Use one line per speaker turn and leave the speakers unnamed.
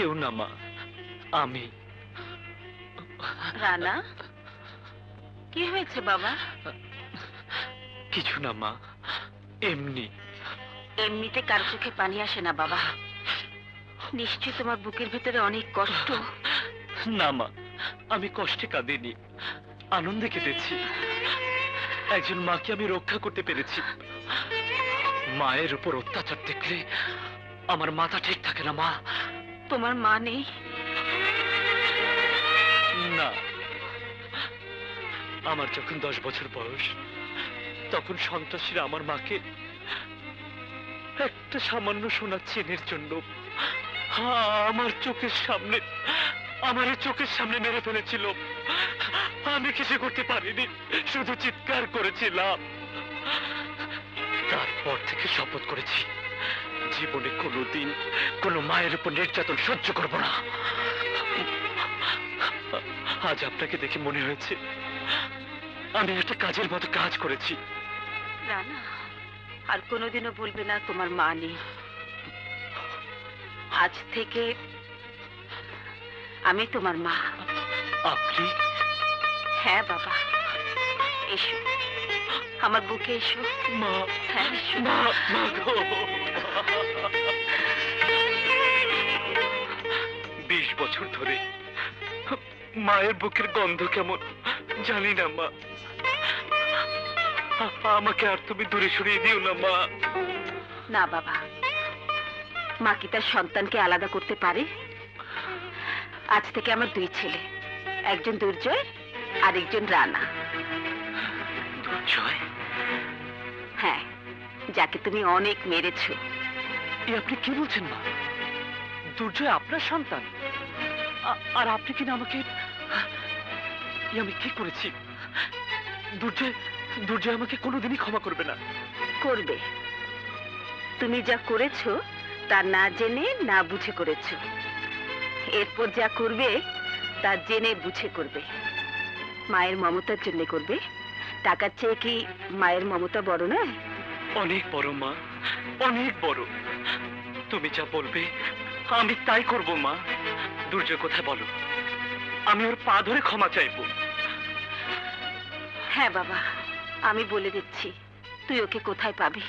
কেউ না মা, আমি।
রানা, কি হয়েছে বাবা?
কিছু না মা, এমনি।
এমনিতে কার চোখে পানি আসে না বাবা। নিশ্চয়ই তোমার বুকের ভেতরে অনেক কষ্ট।
না মা, আমি কষ্টে কাঁদিনি, আনন্দে কেটেছি। একজন মাকে আমি রক্ষা করতে পেরেছি। মায়ের উপর অত্যাচার দেখলে আমার মাথা ঠিক থাকে না মা।
তোমার মা নেই?
না, আমার যখন 10 বছর বয়স, তখন সন্ত্রাসীরা আমার মাকে একটা সামান্য সোনা চেনের জন্য আমার চোখের সামনে মেরে ফেলেছিল। আমি কিছু করতে পারিনি, শুধু চিৎকার করেছিলাম। তারপর থেকে শপথ করেছি, জীবনে কোনোদিন কোনো মায়ের উপর নির্যাতন সহ্য করব না। আজ আপনাকে দেখে মনে হয়েছে আমি একটা কাজের মতো কাজ করেছি।
রানা, আর কোনোদিনও বলবে না তোমার মা নেই। আজ থেকে আমি তোমার মা।
আপনি?
হ্যাঁ বাবা, এসো আমার বুকে এসো।
মা,
হ্যাঁ এসো।
মা, মা গো। 20 বছর ধরে মায়ের বুকের গন্ধ কেমন জানি না মা। আমাকে আর তুমি দূরে সরিয়ে দিও না মা।
না বাবা, মা কি তার সন্তানকে আলাদা করতে পারে? আজ থেকে আমার 2 ছেলে, একজন দুর্জয় আর একজন রানা।
দুর্জয়?
হ্যাঁ, যাকে তুমি অনেক মেরেছো।
এ আপনি কি বলছেন মা? দুর্জয় আপনার সন্তান? আর আপনি কিনা আমাকে... আমি কি করেছি? দুর্জয় আমাকে কোনোদিনই ক্ষমা করবে না।
করবে। তুমি যা করেছো তা না জেনে না বুঝে করেছো। এরপর যা করবে তা জেনে বুঝে করবে। মায়ের মমতার জন্য করবে। টাকার চেয়ে কি মায়ের মমতা বড় নয়?
অনেক বড় মা, অনেক বড়। তুমি যা বলবে আমি তাই করব মা। দুর্জয় কোথায় বলো, আমি ওর পা ধরে ক্ষমা চাইবো।
হ্যাঁ বাবা, আমি বলে দিচ্ছি তুই ওকে কোথায় পাবি।